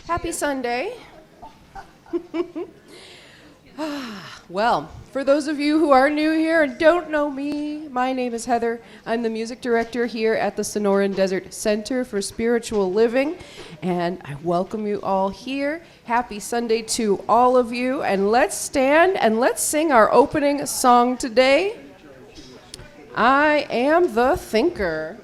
Happy Sunday. Well, for those of you who are new here and don't know me, my name is Heather. I'm the music director here at the Sonoran Desert Center for Spiritual Living, and I welcome you all here. Happy Sunday to all of you, and let's stand and let's sing our opening song today. I am the thinker.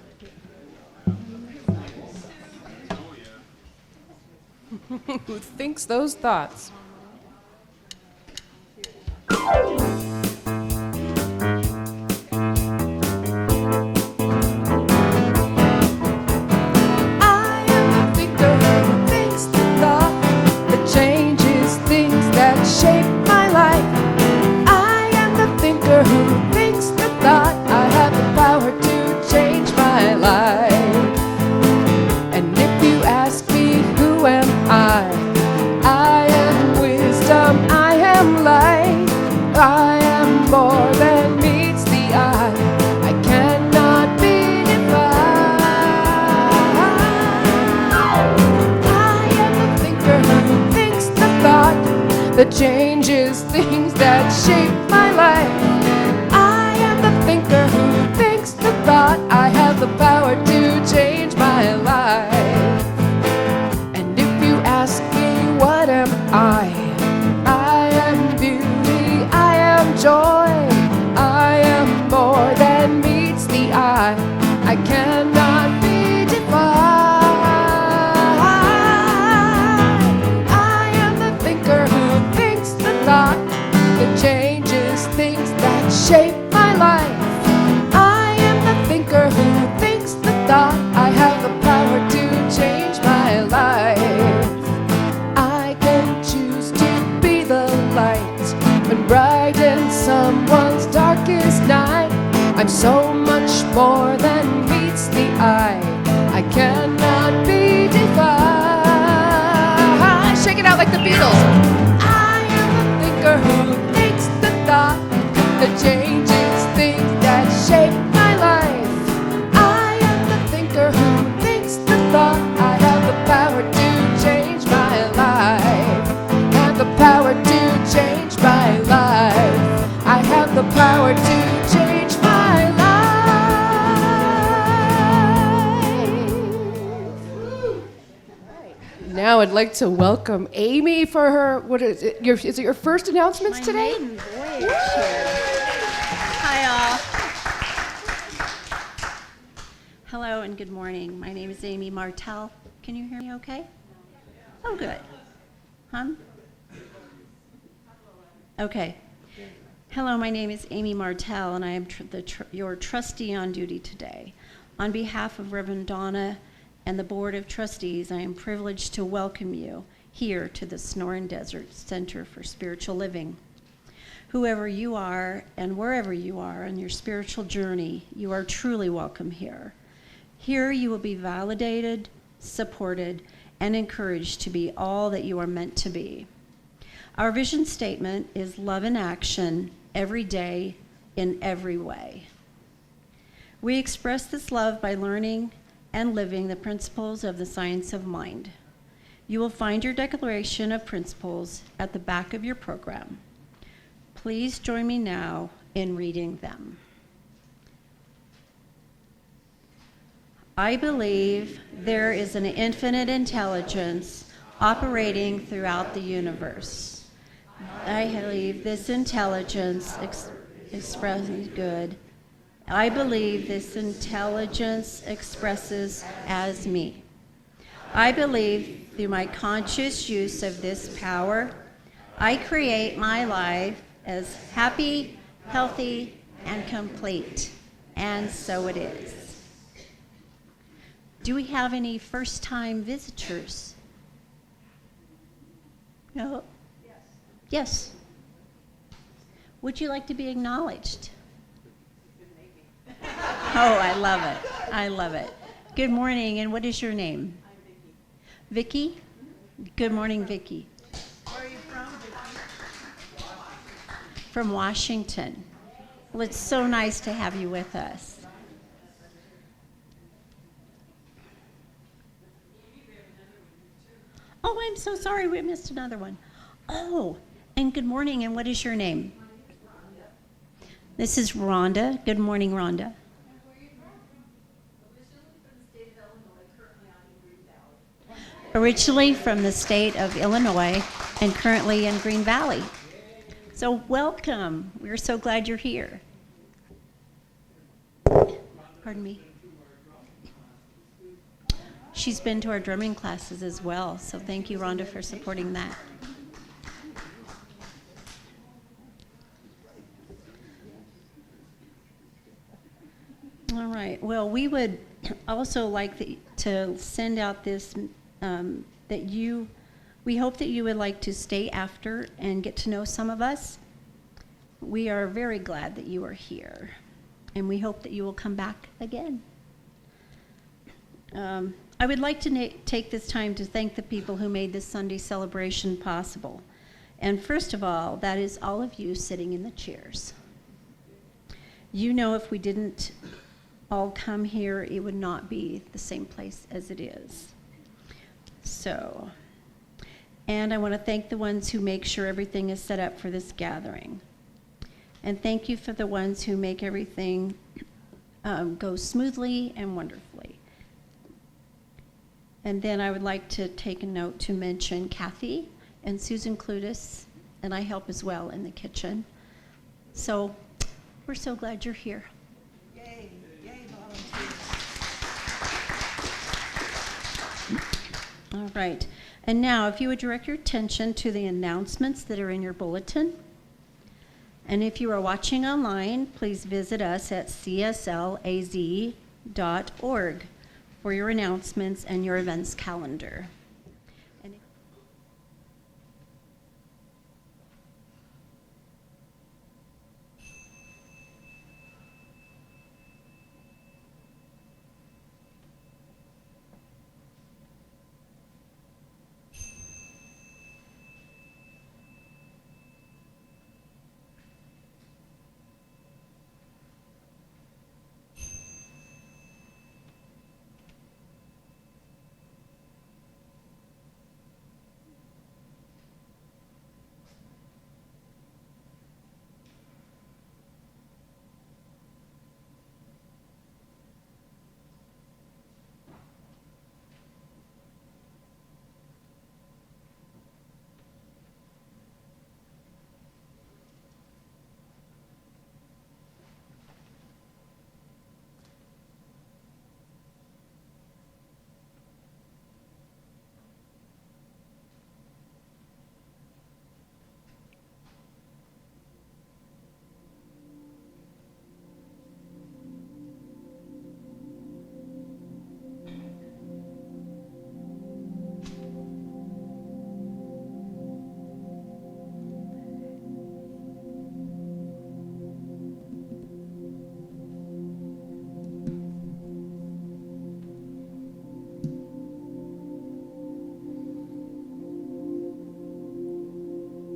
Who thinks those thoughts? That changes things that shape my life. I am the thinker who thinks the thought. I have the power to change my life. And if you ask me what am I am beauty, I am joy, I am more than meets the eye. I cannot be defined. That changes things that shape my life. I am the thinker who thinks the thought. I have the power to change my life. I can choose to be the light and brighten someone's darkest night. I'm so much more than meets the eye. I cannot be defined. Shake it out like the Beatles. Who thinks the thought that changes things that shape my life. I am the thinker who thinks the thought. I have the power to change my life. Have the power to change my life. I have the power to change my life. Now I'd like to welcome Amy for her, what is it, is it your first announcements today? My maiden voyage here. Hi all. Hello and good morning. My name is Amy Martell. Can you hear me okay? Oh, good. Okay. Hello, my name is Amy Martell, and I am your trustee on duty today. On behalf of Reverend Donna and the Board of Trustees, I am privileged to welcome you here to the Sonoran Desert Center for Spiritual Living. Whoever you are and wherever you are on your spiritual journey, you are truly welcome here. Here you will be validated, supported, and encouraged to be all that you are meant to be. Our vision statement is love in action every day in every way. We express this love by learning and living the principles of the science of mind. You will find your declaration of principles at the back of your program. Please join me now in reading them. I believe there is an infinite intelligence operating throughout the universe. I believe this intelligence expresses good. I believe this intelligence expresses as me. I believe through my conscious use of this power, I create my life as happy, healthy, and complete. And so it is. Do we have any first-time visitors? No? Yes. Would you like to be acknowledged? Oh, I love it. I love it. Good morning, and what is your name? I'm Vicki. Vicki? Good morning, Vicki. Where are you from, Vicki? From Washington. Well, it's so nice to have you with us. Oh, I'm so sorry, we missed another one. Oh, and good morning, and what is your name? This is Rhonda. Good morning, Rhonda. Originally from the state of Illinois and currently in Green Valley. So welcome. We're so glad you're here. Pardon me. She's been to our drumming classes as well, so thank you, Rhonda, for supporting that. All right. Well, we would also like to send out this we hope that you would like to stay after and get to know some of us. We are very glad that you are here, and we hope that you will come back again. I would like to take this time to thank the people who made this Sunday celebration possible. And first of all, that is all of you sitting in the chairs. You know, if we didn't all come here, it would not be the same place as it is. So, and I want to thank the ones who make sure everything is set up for this gathering. And thank you for the ones who make everything go smoothly and wonderfully. And then I would like to take a note to mention Kathy and Susan Clutis, and I help as well in the kitchen. So we're so glad you're here. Yay, yay, volunteers. All right. And now, if you would direct your attention to the announcements that are in your bulletin. And if you are watching online, please visit us at cslaz.org for your announcements and your events calendar.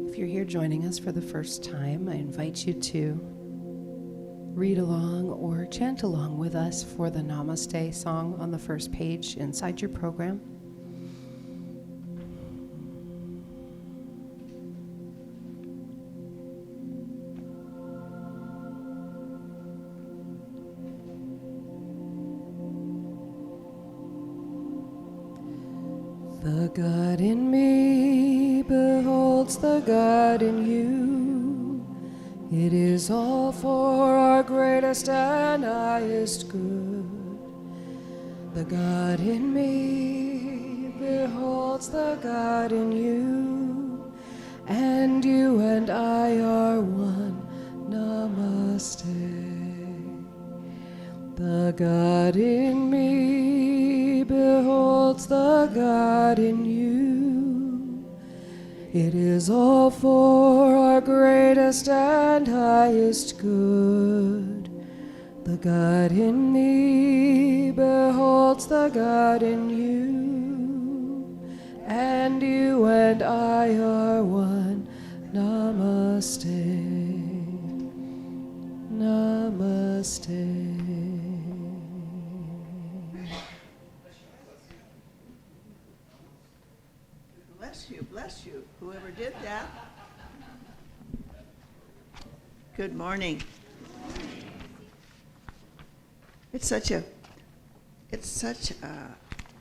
If you're here joining us for the first time, I invite you to read along or chant along with us for the Namaste song on the first page inside your program. The God in me beholds the God in you. It is all for our greatest and highest good. The God in me beholds the God in you, and you and I are one. Namaste. The God in me beholds the God in you. It is all for our greatest and highest good. The God in me beholds the God in you, and you and I are one. Namaste. Namaste. bless you, whoever did that. Good morning.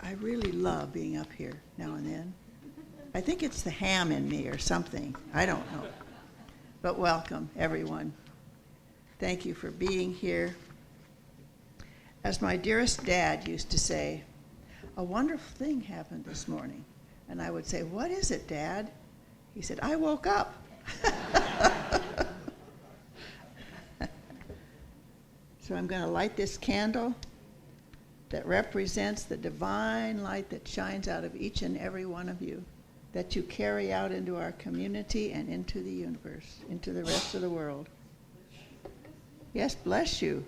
I really love being up here now and then. I think it's the ham in me or something, I don't know. But welcome, everyone. Thank you for being here. As my dearest dad used to say, a wonderful thing happened this morning. And I would say, what is it, Dad? He said, I woke up. So I'm going to light this candle that represents the divine light that shines out of each and every one of you, that you carry out into our community and into the universe, into the rest of the world. Yes, bless you.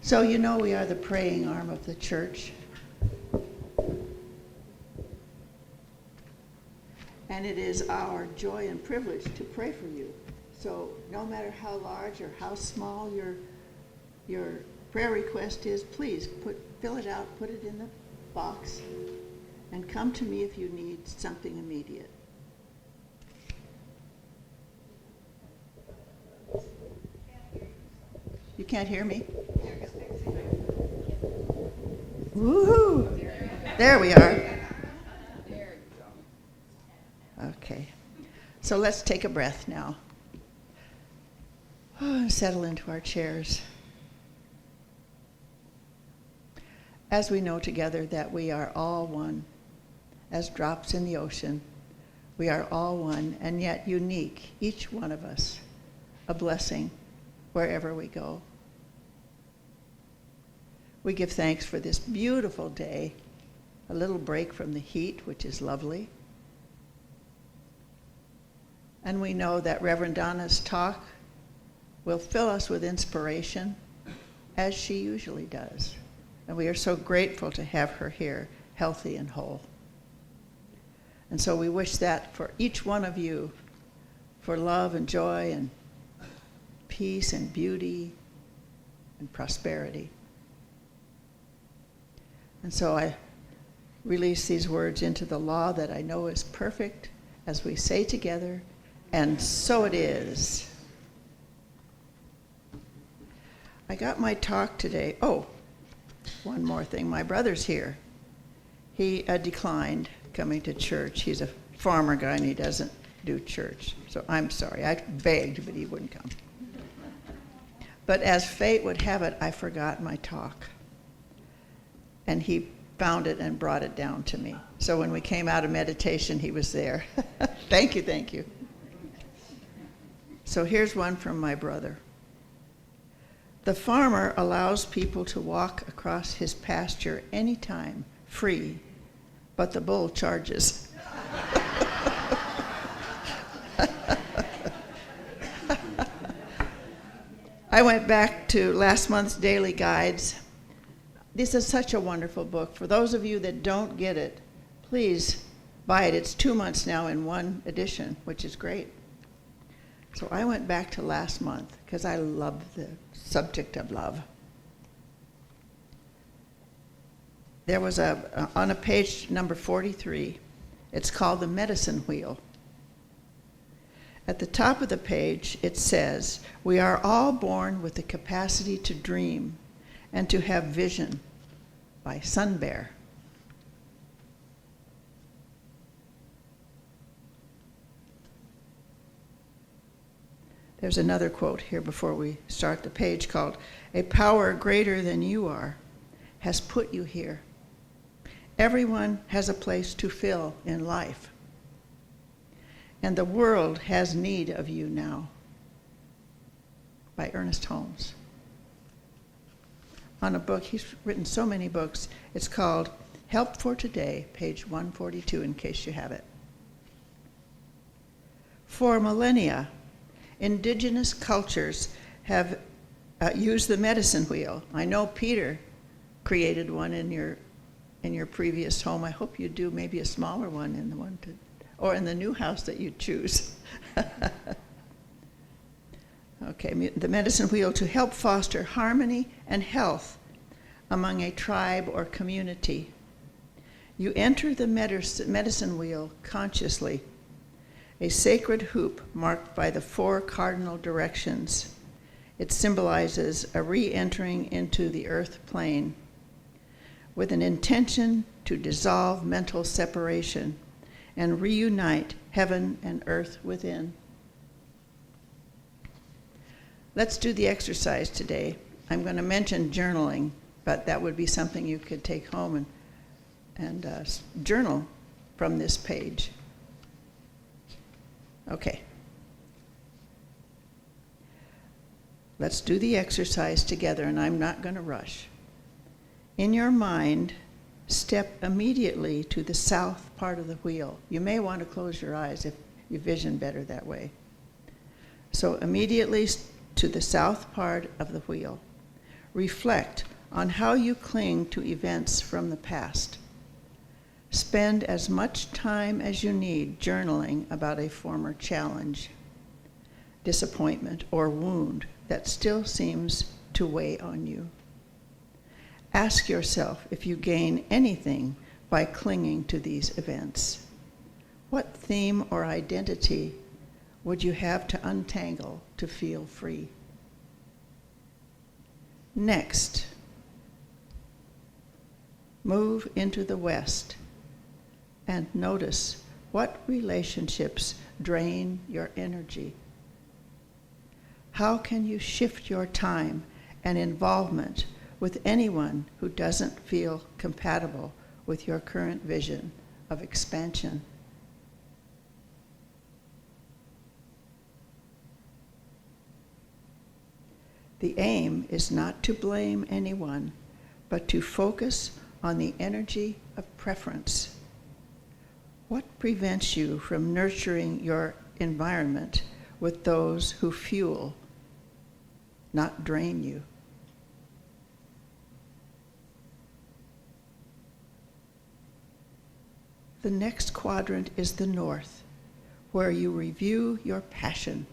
So you know we are the praying arm of the church. And it is our joy and privilege to pray for you. So no matter how large or how small your prayer request is, please fill it out, put it in the box, and come to me if you need something immediate. You can't hear me? Woohoo! There we are. Okay. So let's take a breath now. And settle into our chairs. As we know together that we are all one, as drops in the ocean, we are all one and yet unique, each one of us, a blessing wherever we go. We give thanks for this beautiful day, a little break from the heat, which is lovely. And we know that Reverend Donna's talk will fill us with inspiration, as she usually does. And we are so grateful to have her here, healthy and whole. And so we wish that for each one of you, for love and joy and peace and beauty and prosperity. And so I release these words into the law that I know is perfect as we say together, and so it is. I got my talk today. Oh, one more thing. My brother's here. He declined coming to church. He's a farmer guy and he doesn't do church. So I'm sorry. I begged, but he wouldn't come. But as fate would have it, I forgot my talk. And he found it and brought it down to me. So when we came out of meditation, he was there. Thank you. So here's one from my brother. The farmer allows people to walk across his pasture anytime, free, but the bull charges. I went back to last month's daily guides. This is such a wonderful book. For those of you that don't get it, please buy it. It's 2 months now in one edition, which is great. So I went back to last month because I love the subject of love. There was on a page number 43, it's called the medicine wheel. At the top of the page, it says, we are all born with the capacity to dream and to have vision, by Sun Bear. There's another quote here before we start the page called, a power greater than you are has put you here. Everyone has a place to fill in life. And the world has need of you now. By Ernest Holmes. On a book, he's written so many books. It's called Help for Today, page 142, in case you have it. For millennia, indigenous cultures have used the medicine wheel. I know Peter created one in your previous home. I hope you do maybe a smaller one in the one or in the new house that you choose. Okay, the medicine wheel to help foster harmony and health among a tribe or community. You enter the medicine wheel consciously, a sacred hoop marked by the 4 cardinal directions. It symbolizes a re-entering into the earth plane with an intention to dissolve mental separation and reunite heaven and earth within. Let's do the exercise today. I'm going to mention journaling, but that would be something you could take home and journal from this page. Okay. Let's do the exercise together, and I'm not going to rush. In your mind, step immediately to the south part of the wheel. You may want to close your eyes if you vision better that way. So immediately to the south part of the wheel. Reflect on how you cling to events from the past. Spend as much time as you need journaling about a former challenge, disappointment, or wound that still seems to weigh on you. Ask yourself if you gain anything by clinging to these events. What theme or identity would you have to untangle to feel free? Next, move into the west and notice what relationships drain your energy. How can you shift your time and involvement with anyone who doesn't feel compatible with your current vision of expansion? The aim is not to blame anyone, but to focus on the energy of preference. What prevents you from nurturing your environment with those who fuel, not drain you? The next quadrant is the north, where you review your passion.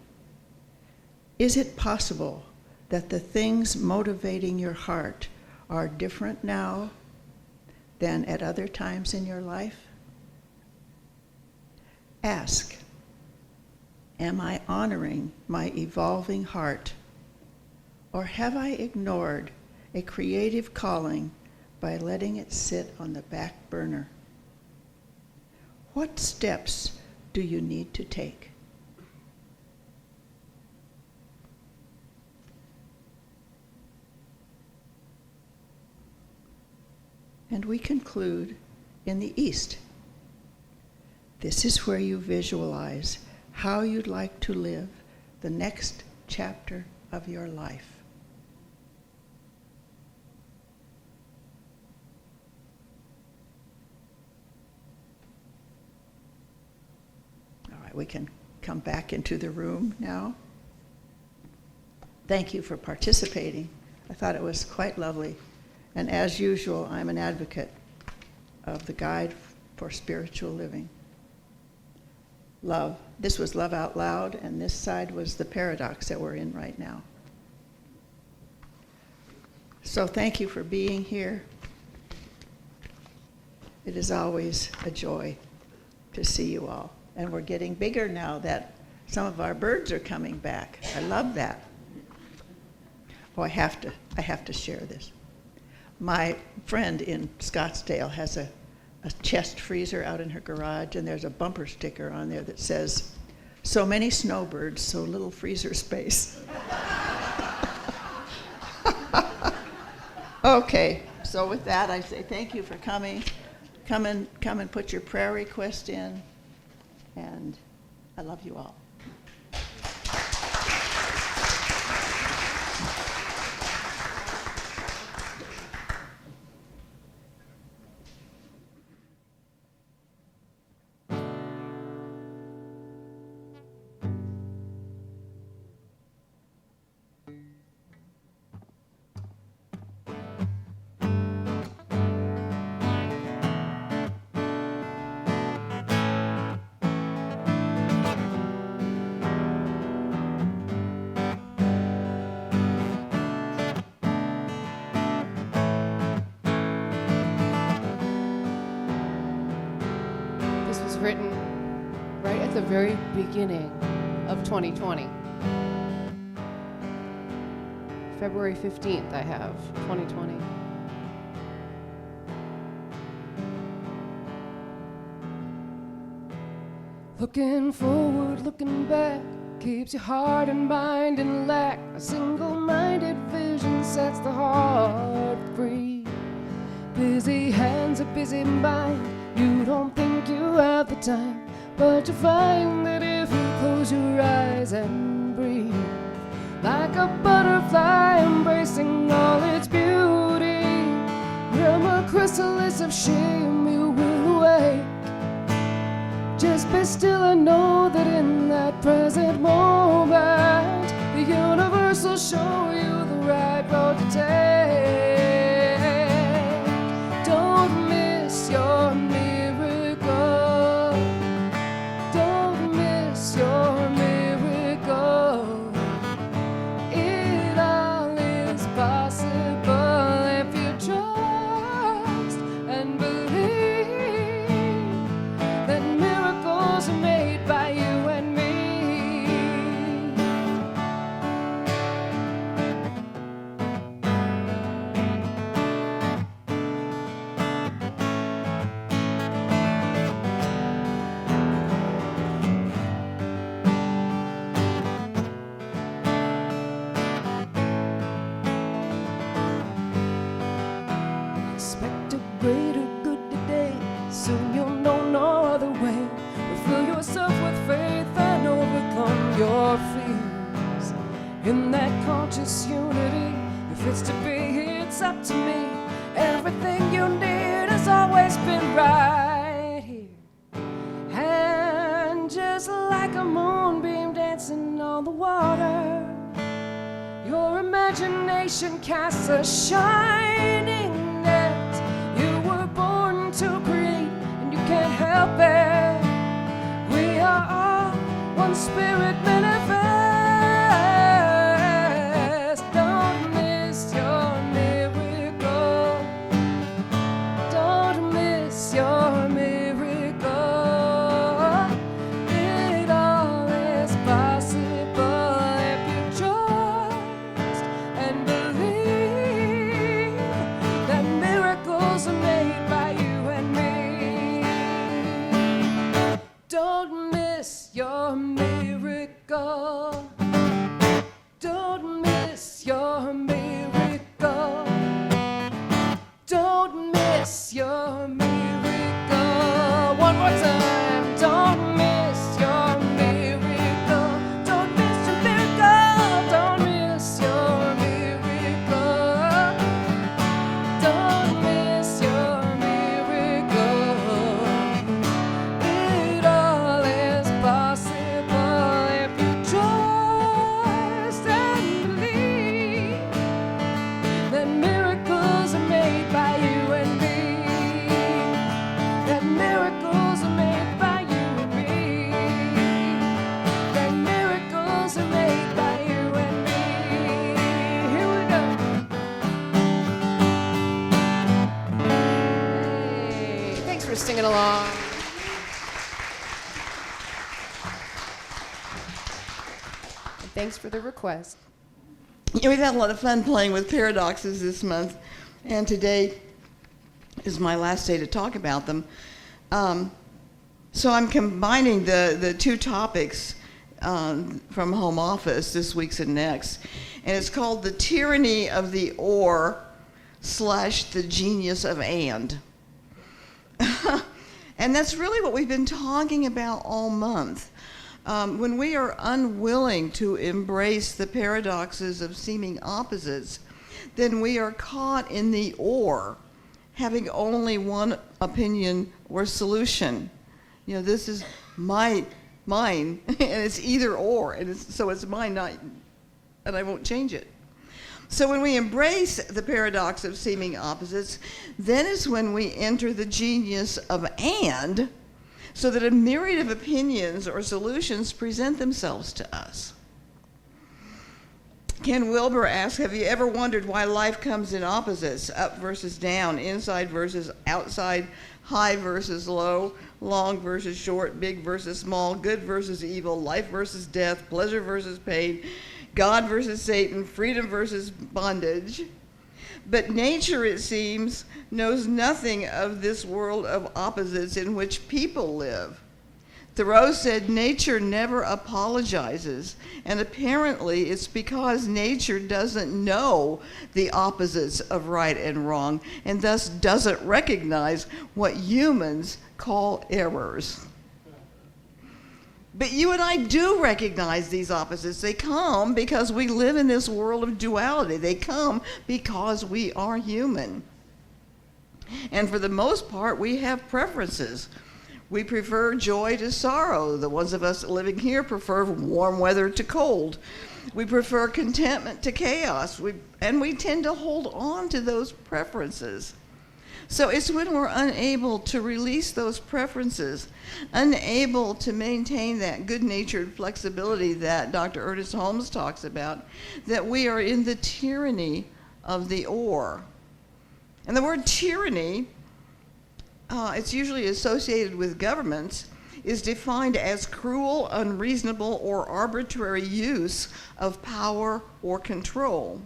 Is it possible that the things motivating your heart are different now than at other times in your life? Ask, am I honoring my evolving heart, or have I ignored a creative calling by letting it sit on the back burner? What steps do you need to take? And we conclude in the east. This is where you visualize how you'd like to live the next chapter of your life. All right, we can come back into the room now. Thank you for participating. I thought it was quite lovely. And as usual, I'm an advocate of the Guide for Spiritual Living. Love. This was Love Out Loud, and this side was the paradox that we're in right now. So thank you for being here. It is always a joy to see you all. And we're getting bigger now that some of our birds are coming back. I love that. Oh, I have to share this. My friend in Scottsdale has a chest freezer out in her garage, and there's a bumper sticker on there that says, "So many snowbirds, so little freezer space." Okay, so with that, I say thank you for coming. Come and put your prayer request in, and I love you all. written right at the very beginning of 2020. February 15th, I have 2020. Looking forward, looking back, keeps your heart and mind in lack. A single-minded vision sets the heart free. Busy hands, a busy mind. You don't think you have the time, but you find that if you close your eyes and breathe, like a butterfly embracing all its beauty, from a chrysalis of shame you will awake. Just be still and know that in that present moment, the universe will show you the right road to take. Don't miss your miracle. Don't miss your miracle. It all is possible if you trust and believe that miracles are made by you and me. Expect a greater good today. Soon you'll know no other way. Fill yourself with faith and overcome your fears. In that conscious unity, if it's to be, it's up to me. Everything you need has always been right here. And just like a moonbeam dancing on the water, your imagination casts a shining net. You were born to create, and you can't help it. We are all one spirit manifest. Don't miss your miracle. Don't miss your miracle. It all is possible if you trust and believe that miracles are made by you and me. Don't miss your miracle. Don't miss your miracle. Don't miss your miracle. One more time. Don't miss your miracle. Don't miss your miracle. Don't miss your miracle. Don't miss your miracle. It all is possible if you trust and believe that miracles are made by you and me. That miracles are made by you and me. That miracles are made by you and me. Here we go. Hey, thanks for singing along. And thanks for the request. Yeah, we've had a lot of fun playing with paradoxes this month, and today is my last day to talk about them. So I'm combining the two topics from home office, this week's and next, and it's called the tyranny of the or / the genius of and. And that's really what we've been talking about all month. When we are unwilling to embrace the paradoxes of seeming opposites, then we are caught in the or, having only one opinion or solution. You know, this is mine, and it's either or, and so it's mine, not, and I won't change it. So when we embrace the paradox of seeming opposites, then is when we enter the genius of and, so that a myriad of opinions or solutions present themselves to us. Ken Wilber asks, have you ever wondered why life comes in opposites, up versus down, inside versus outside, high versus low, long versus short, big versus small, good versus evil, life versus death, pleasure versus pain, God versus Satan, freedom versus bondage? But nature, it seems, knows nothing of this world of opposites in which people live. Thoreau said nature never apologizes, and apparently it's because nature doesn't know the opposites of right and wrong, and thus doesn't recognize what humans call errors. But you and I do recognize these opposites. They come because we live in this world of duality. They come because we are human. And for the most part, we have preferences. We prefer joy to sorrow. The ones of us living here prefer warm weather to cold. We prefer contentment to chaos. And we tend to hold on to those preferences. So it's when we're unable to release those preferences, unable to maintain that good-natured flexibility that Dr. Ernest Holmes talks about, that we are in the tyranny of the or. And the word tyranny, it's usually associated with governments, is defined as cruel, unreasonable, or arbitrary use of power or control.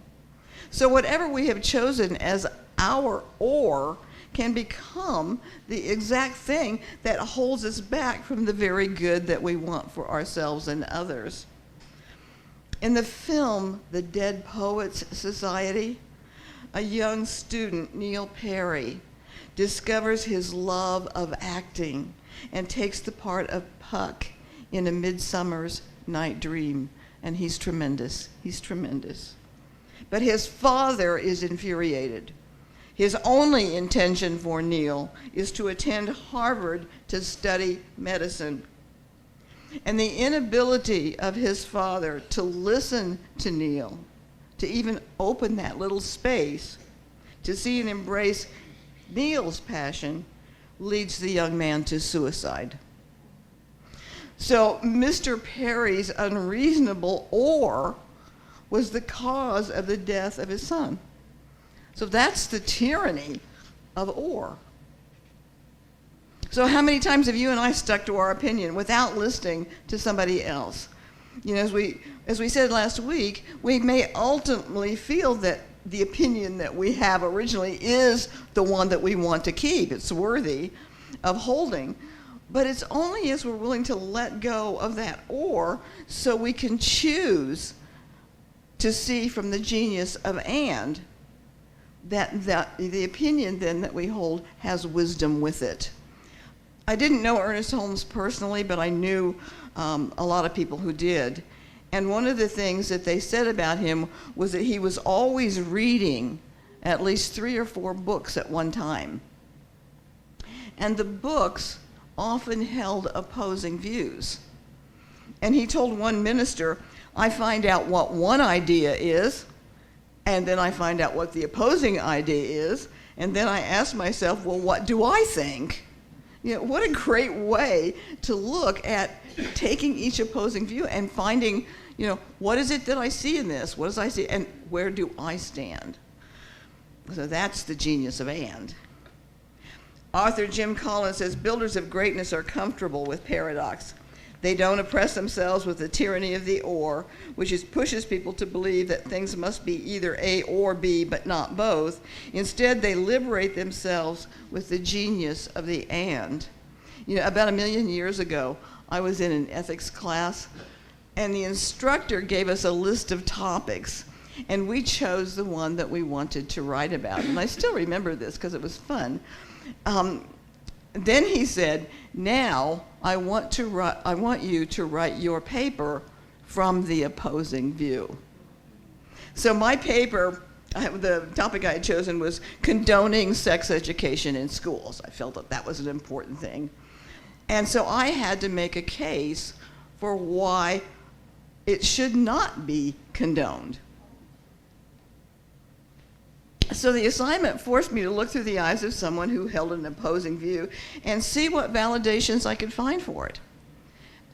So whatever we have chosen as our or can become the exact thing that holds us back from the very good that we want for ourselves and others. In the film, The Dead Poets Society, a young student, Neil Perry, discovers his love of acting and takes the part of Puck in A Midsummer's Night Dream, and he's tremendous. He's tremendous. But his father is infuriated. His only intention for Neil is to attend Harvard to study medicine. And the inability of his father to listen to Neil, to even open that little space, to see and embrace Neil's passion, leads the young man to suicide. So Mr. Perry's unreasonable or was the cause of the death of his son. So that's the tyranny of or. So how many times have you and I stuck to our opinion without listening to somebody else? You know, as we said last week, we may ultimately feel that the opinion that we have originally is the one that we want to keep. It's worthy of holding. But it's only as we're willing to let go of that or so we can choose to see from the genius of and that the opinion then that we hold has wisdom with it. I didn't know Ernest Holmes personally, but I knew a lot of people who did. And one of the things that they said about him was that he was always reading at least 3 or 4 books at one time. And the books often held opposing views. And he told one minister, I find out what one idea is, and then I find out what the opposing idea is, and then I ask myself, well, what do I think? You know, what a great way to look at taking each opposing view and finding, you know, what is it that I see in this? What does I see, and where do I stand? So that's the genius of and. Author Jim Collins says, builders of greatness are comfortable with paradox. They don't oppress themselves with the tyranny of the or, which pushes people to believe that things must be either A or B, but not both. Instead, they liberate themselves with the genius of the and. You know, about 1 million years ago, I was in an ethics class, and the instructor gave us a list of topics, and we chose the one that we wanted to write about. And I still remember this because it was fun. Then he said, now I want you to write your paper from the opposing view. So my paper, the topic I had chosen was condoning sex education in schools. I felt that that was an important thing. And so I had to make a case for why it should not be condoned. So the assignment forced me to look through the eyes of someone who held an opposing view and see what validations I could find for it.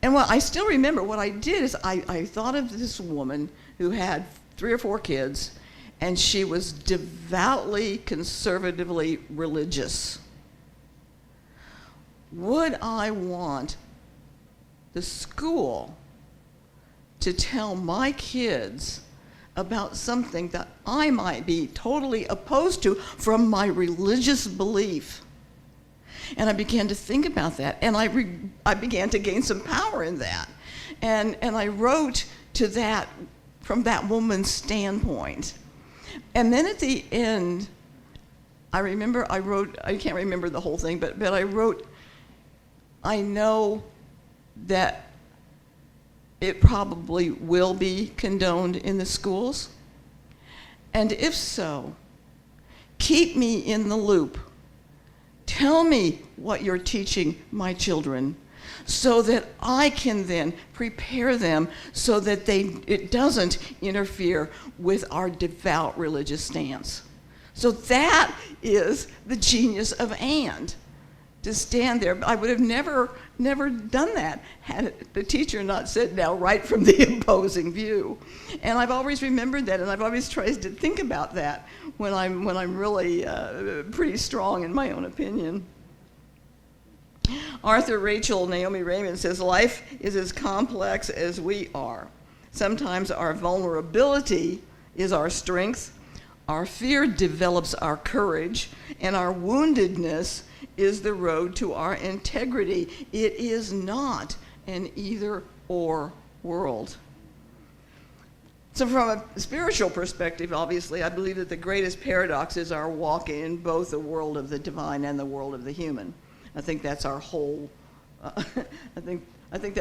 And I still remember what I did is I thought of this woman who had 3 or 4 kids, and she was devoutly, conservatively religious. Would I want the school to tell my kids about something that I might be totally opposed to from my religious belief? And I began to think about that, and I began to gain some power in that. And I wrote to that from that woman's standpoint. And then at the end, I wrote, I can't remember the whole thing, but I wrote, I know that it probably will be condoned in the schools. And if so, keep me in the loop. Tell me what you're teaching my children so that I can then prepare them so that it doesn't interfere with our devout religious stance. So that is the genius of and. To stand there. I would have never done that had the teacher not said, now write from the opposing view. And I've always remembered that, and I've always tried to think about that when I'm really pretty strong in my own opinion. Arthur Rachel Naomi Raymond says, life is as complex as we are. Sometimes our vulnerability is our strength, our fear develops our courage, and our woundedness is the road to our integrity. It is not an either-or world. So from a spiritual perspective, obviously, I believe that the greatest paradox is our walk in both the world of the divine and the world of the human. I think that's our whole, I think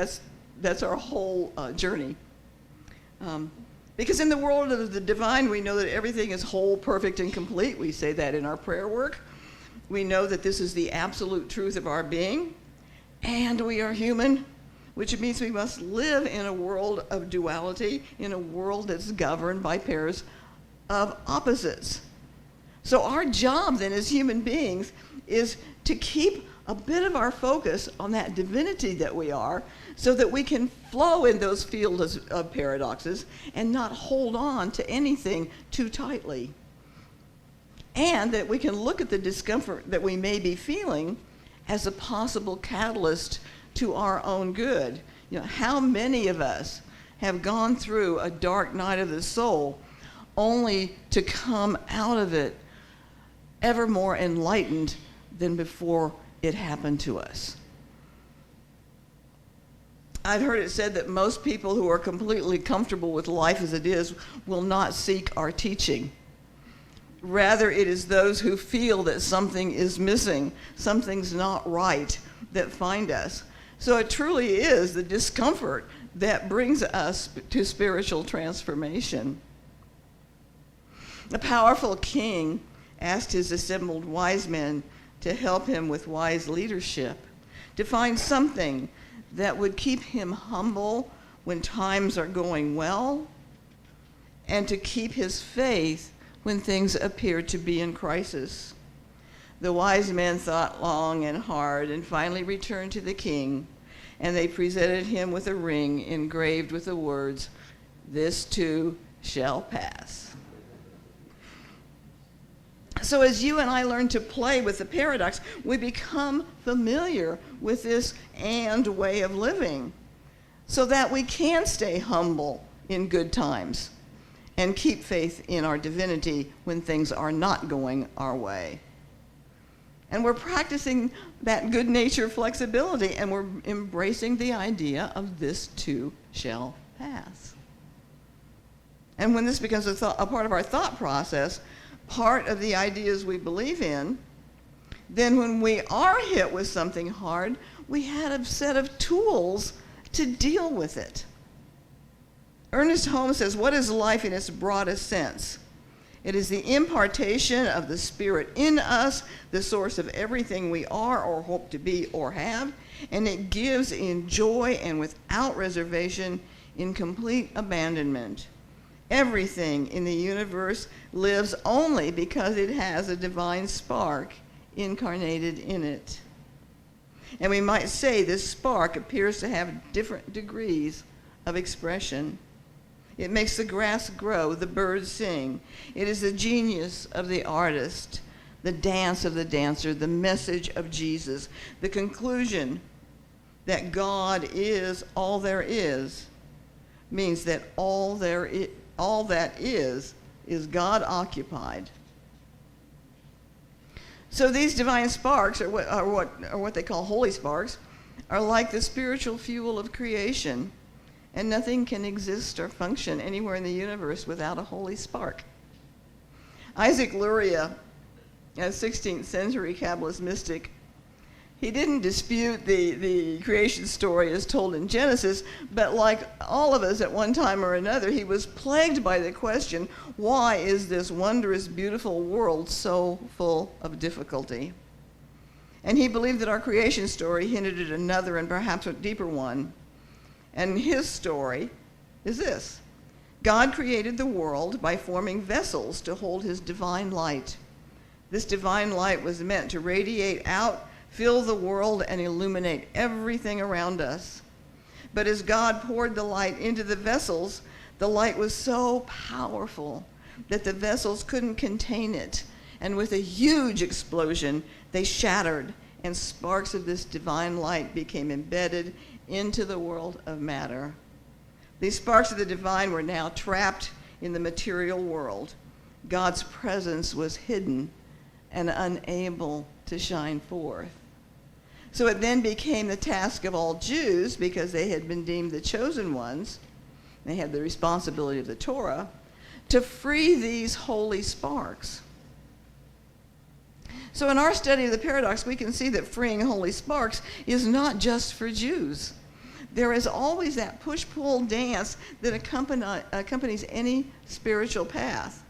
that's our whole journey. Because in the world of the divine, we know that everything is whole, perfect, and complete. We say that in our prayer work. We know that this is the absolute truth of our being, and we are human, which means we must live in a world of duality, in a world that's governed by pairs of opposites. So our job then as human beings is to keep a bit of our focus on that divinity that we are so that we can flow in those fields of paradoxes and not hold on to anything too tightly. And that we can look at the discomfort that we may be feeling as a possible catalyst to our own good. You know, how many of us have gone through a dark night of the soul only to come out of it ever more enlightened than before it happened to us? I've heard it said that most people who are completely comfortable with life as it is will not seek our teaching. Rather, it is those who feel that something is missing, something's not right, that find us. So it truly is the discomfort that brings us to spiritual transformation. A powerful king asked his assembled wise men to help him with wise leadership, to find something that would keep him humble when times are going well, and to keep his faith when things appeared to be in crisis. The wise men thought long and hard and finally returned to the king, and they presented him with a ring engraved with the words, "This too shall pass." So as you and I learn to play with the paradox, we become familiar with this and way of living so that we can stay humble in good times and keep faith in our divinity when things are not going our way. And we're practicing that good nature flexibility, and we're embracing the idea of this too shall pass. And when this becomes a part of our thought process, part of the ideas we believe in, then when we are hit with something hard, we had a set of tools to deal with it. Ernest Holmes says, what is life in its broadest sense? It is the impartation of the Spirit in us, the source of everything we are or hope to be or have, and it gives in joy and without reservation, in complete abandonment. Everything in the universe lives only because it has a divine spark incarnated in it. And we might say this spark appears to have different degrees of expression. It makes the grass grow, the birds sing. It is the genius of the artist, the dance of the dancer, the message of Jesus, the conclusion that God is all there is, means that all that is God occupied. So these divine sparks, or what they call holy sparks, are like the spiritual fuel of creation, and nothing can exist or function anywhere in the universe without a holy spark. Isaac Luria, a 16th century Kabbalist mystic, he didn't dispute the creation story as told in Genesis, but like all of us at one time or another, he was plagued by the question, why is this wondrous, beautiful world so full of difficulty? And he believed that our creation story hinted at another and perhaps a deeper one. And his story is this: God created the world by forming vessels to hold his divine light. This divine light was meant to radiate out, fill the world, and illuminate everything around us. But as God poured the light into the vessels, the light was so powerful that the vessels couldn't contain it. And with a huge explosion, they shattered, and sparks of this divine light became embedded into the world of matter. These sparks of the divine were now trapped in the material world. God's presence was hidden and unable to shine forth. So it then became the task of all Jews, because they had been deemed the chosen ones, they had the responsibility of the Torah, to free these holy sparks. So in our study of the paradox, we can see that freeing holy sparks is not just for Jews. There is always that push-pull dance that accompanies any spiritual path.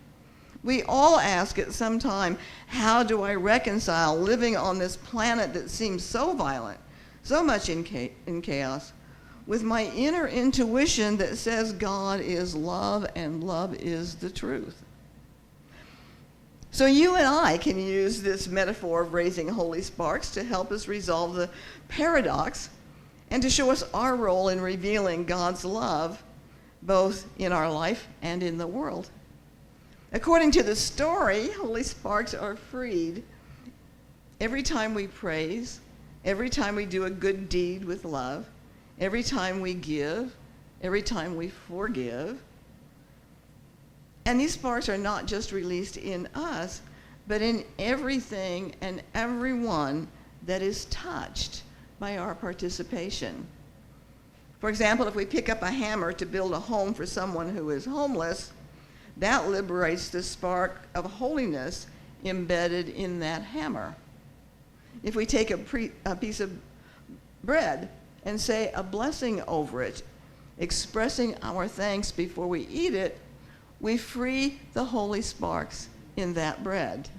We all ask at some time, how do I reconcile living on this planet that seems so violent, so much in chaos, with my inner intuition that says God is love and love is the truth? So you and I can use this metaphor of raising holy sparks to help us resolve the paradox and to show us our role in revealing God's love, both in our life and in the world. According to the story, holy sparks are freed every time we praise, every time we do a good deed with love, every time we give, every time we forgive. And these sparks are not just released in us, but in everything and everyone that is touched by our participation. For example, if we pick up a hammer to build a home for someone who is homeless, that liberates the spark of holiness embedded in that hammer. If we take a piece of bread and say a blessing over it, expressing our thanks before we eat it, we free the holy sparks in that bread.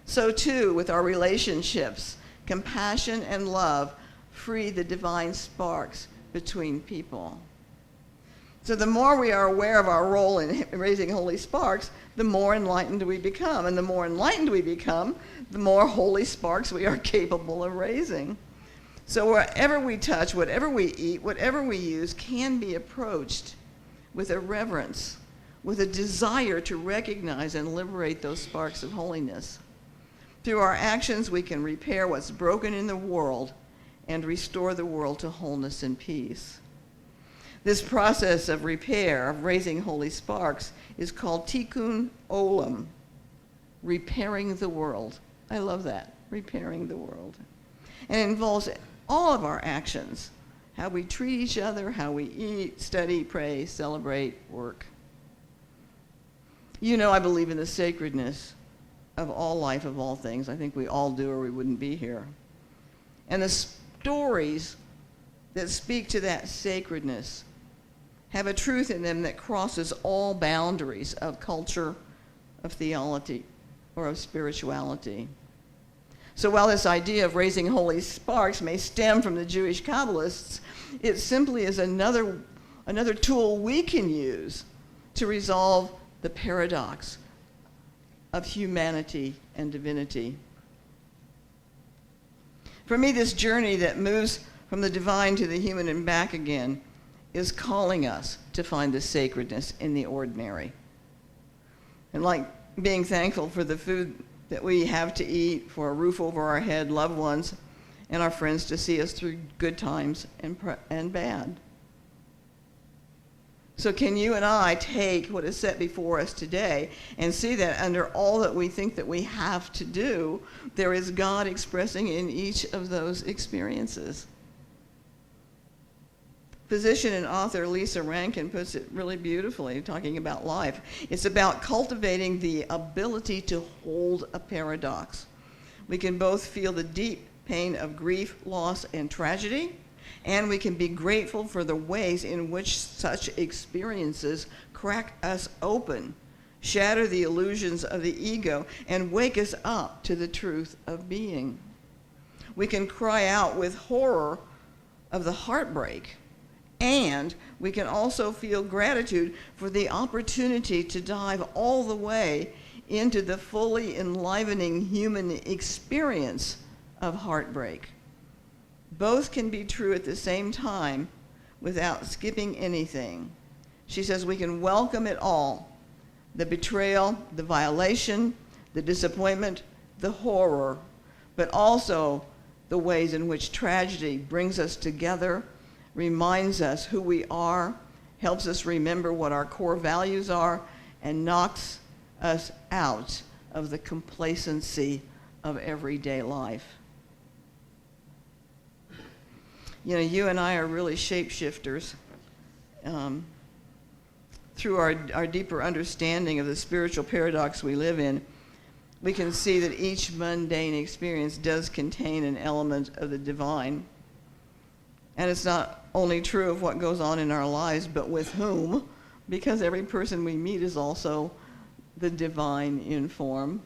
So too with our relationships, compassion and love free the divine sparks between people. So the more we are aware of our role in raising holy sparks, the more enlightened we become. And the more enlightened we become, the more holy sparks we are capable of raising. So wherever we touch, whatever we eat, whatever we use can be approached with a reverence, with a desire to recognize and liberate those sparks of holiness. Through our actions, we can repair what's broken in the world and restore the world to wholeness and peace. This process of repair, of raising holy sparks, is called tikkun olam, repairing the world. I love that, repairing the world. And it involves all of our actions, how we treat each other, how we eat, study, pray, celebrate, work. You know, I believe in the sacredness of all life, of all things. I think we all do, or we wouldn't be here. And the stories that speak to that sacredness have a truth in them that crosses all boundaries of culture, of theology, or of spirituality. So while this idea of raising holy sparks may stem from the Jewish Kabbalists, it simply is another tool we can use to resolve the paradox of humanity and divinity. For me, this journey that moves from the divine to the human and back again is calling us to find the sacredness in the ordinary. And like being thankful for the food that we have to eat, for a roof over our head, loved ones, and our friends to see us through good times and bad. So can you and I take what is set before us today and see that under all that we think that we have to do, there is God expressing in each of those experiences? Physician and author Lisa Rankin puts it really beautifully, talking about life. It's about cultivating the ability to hold a paradox. We can both feel the deep pain of grief, loss, and tragedy, and we can be grateful for the ways in which such experiences crack us open, shatter the illusions of the ego, and wake us up to the truth of being. We can cry out with horror of the heartbreak, and we can also feel gratitude for the opportunity to dive all the way into the fully enlivening human experience of heartbreak. Both can be true at the same time without skipping anything. She says we can welcome it all: the betrayal, the violation, the disappointment, the horror, but also the ways in which tragedy brings us together, reminds us who we are, helps us remember what our core values are, and knocks us out of the complacency of everyday life. You know, you and I are really shapeshifters. Through our deeper understanding of the spiritual paradox we live in, we can see that each mundane experience does contain an element of the divine. And it's not only true of what goes on in our lives, but with whom, because every person we meet is also the divine in form.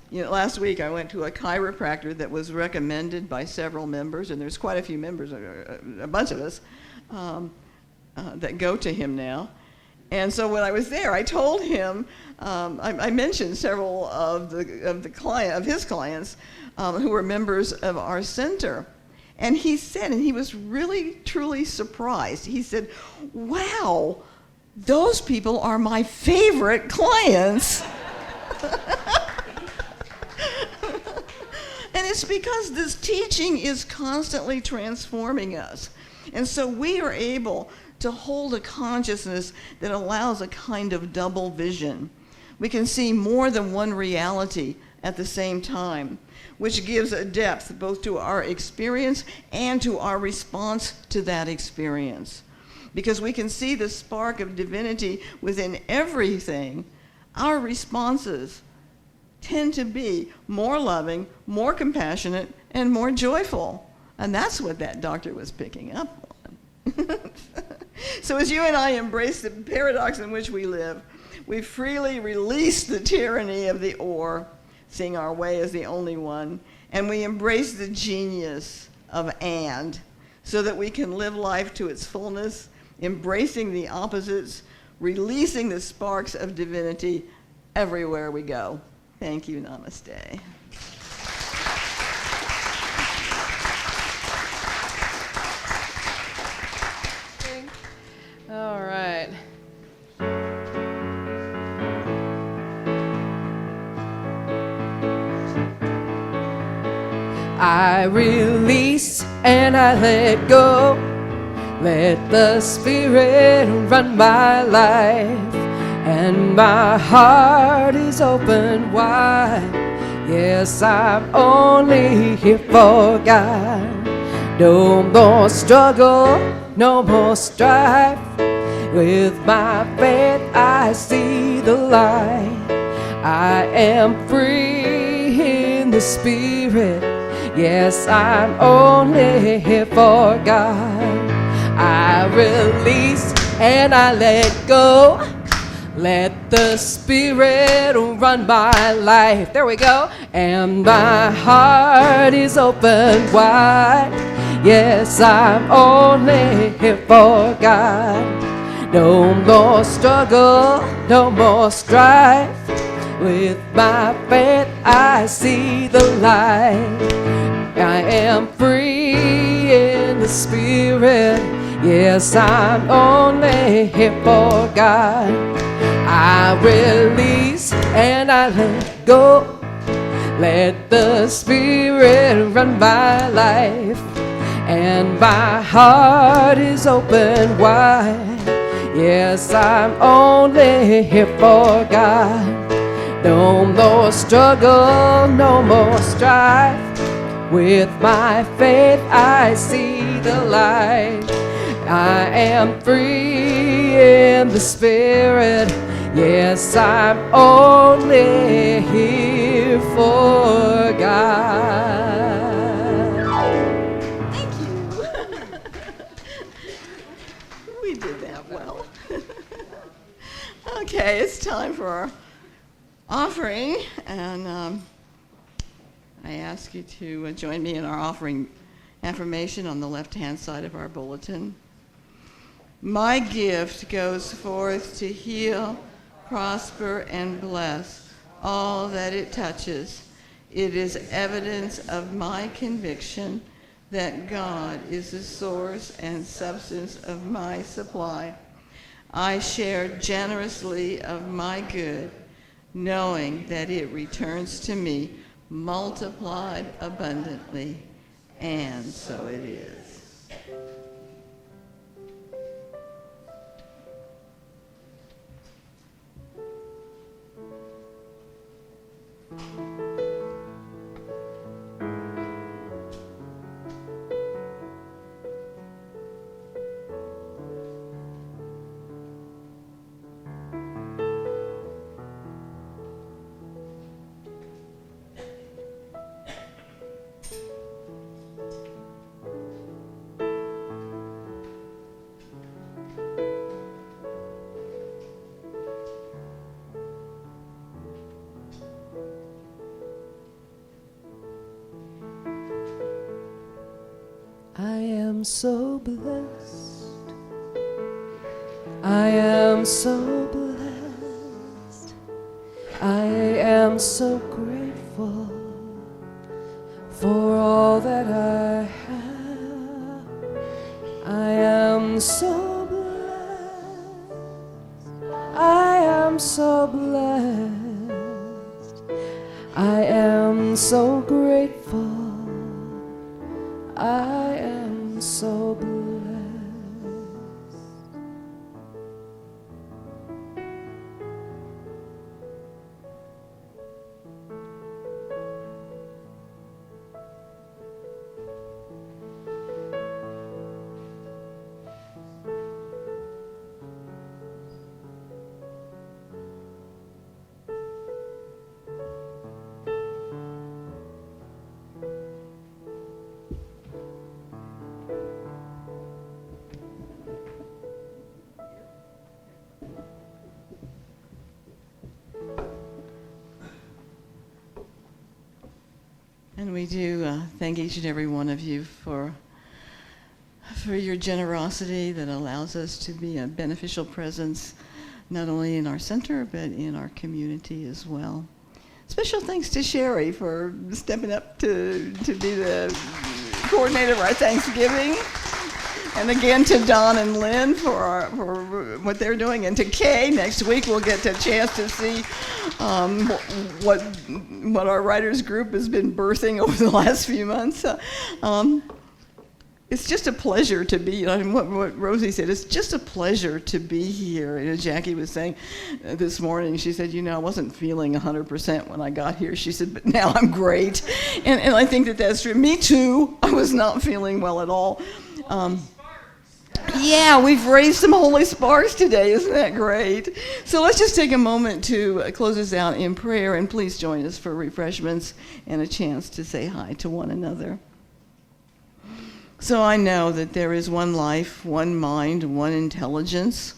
You know, last week I went to a chiropractor that was recommended by several members, and there's quite a few members, a bunch of us, that go to him now. And so when I was there, I told him, I mentioned several of his clients who were members of our center. And he said, and he was really, truly surprised. He said, "Wow, those people are my favorite clients." And it's because this teaching is constantly transforming us. And so we are able to hold a consciousness that allows a kind of double vision. We can see more than one reality at the same time, which gives a depth both to our experience and to our response to that experience. Because we can see the spark of divinity within everything, our responses tend to be more loving, more compassionate, and more joyful. And that's what that doctor was picking up on. So as you and I embrace the paradox in which we live, we freely release the tyranny of the or, seeing our way as the only one, and we embrace the genius of and, so that we can live life to its fullness, embracing the opposites, releasing the sparks of divinity everywhere we go. Thank you. Namaste. All right. I release and I let go. Let the Spirit run my life, and my heart is open wide. Yes, I'm only here for God. No more struggle, no more strife. With my faith I see the light. I am free in the Spirit. Yes, I'm only here for God. I release and I let go. Let the Spirit run my life. There we go. And my heart is open wide. Yes, I'm only here for God. No more struggle, no more strife. With my faith I see the light. I am free in the Spirit. Yes, I'm only here for God. I release and I let go. Let the Spirit run my life, and my heart is open wide. Yes, I'm only here for God. No more struggle, no more strife. With my faith I see the light. I am free in the Spirit. Yes, I'm only here for God. Thank you. We did that well. Okay, it's time for our offering, and I ask you to join me in our offering affirmation on the left-hand side of our bulletin. My gift goes forth to heal, prosper, and bless all that it touches. It is evidence of my conviction that God is the source and substance of my supply. I share generously of my good, knowing that it returns to me multiplied abundantly, and so it is. I am so blessed. I am so blessed. I am so grateful for all that I have. I am so blessed. I am so blessed. I am so grateful. I am so blessed. And we do thank each and every one of you for your generosity that allows us to be a beneficial presence, not only in our center, but in our community as well. Special thanks to Sherry for stepping up to be the coordinator of our Thanksgiving. And again to Don and Lynn for what they're doing. And to Kay, next week we'll get a chance to see what our writers group has been birthing over the last few months. It's just a pleasure to be, what Rosie said, it's just a pleasure to be here. And Jackie was saying this morning, she said, I wasn't feeling 100% when I got here. She said, but now I'm great. And I think that's true. Me too. I was not feeling well at all. Yeah, we've raised some holy sparks today. Isn't that great? So let's just take a moment to close this out in prayer, and please join us for refreshments and a chance to say hi to one another. So I know that there is one life, one mind, one intelligence.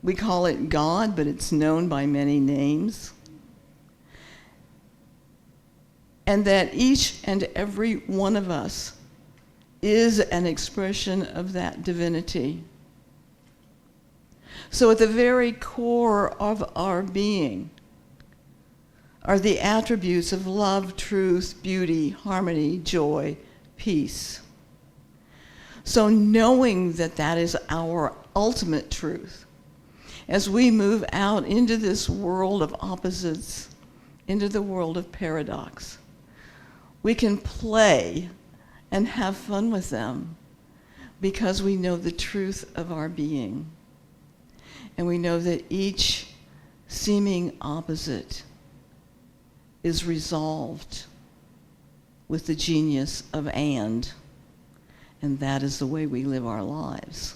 We call it God, but it's known by many names. And that each and every one of us is an expression of that divinity. So at the very core of our being are the attributes of love, truth, beauty, harmony, joy, peace. So knowing that that is our ultimate truth, as we move out into this world of opposites, into the world of paradox, we can play and have fun with them because we know the truth of our being. And we know that each seeming opposite is resolved with the genius of and that is the way we live our lives.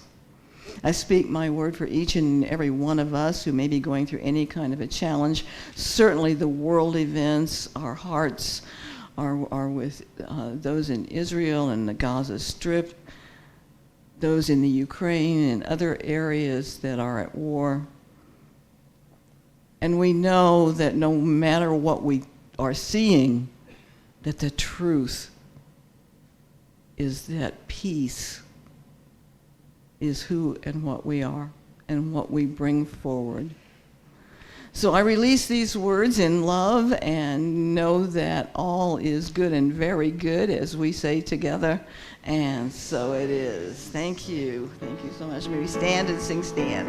I speak my word for each and every one of us who may be going through any kind of a challenge. Certainly the world events, our hearts are with those in Israel and the Gaza Strip, those in the Ukraine and other areas that are at war. And we know that no matter what we are seeing, that the truth is that peace is who and what we are and what we bring forward. So I release these words in love and know that all is good and very good, as we say together, and so it is. Thank you. Thank you so much. May we stand and sing Stand.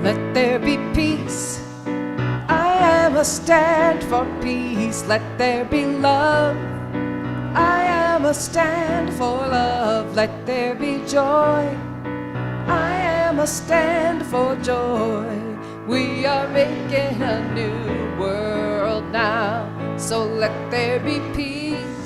Let there be peace. I am a stand for peace. Let there be love. I am a stand for love. Let there be joy. I am a stand for joy. We are making a new world now. So let there be peace.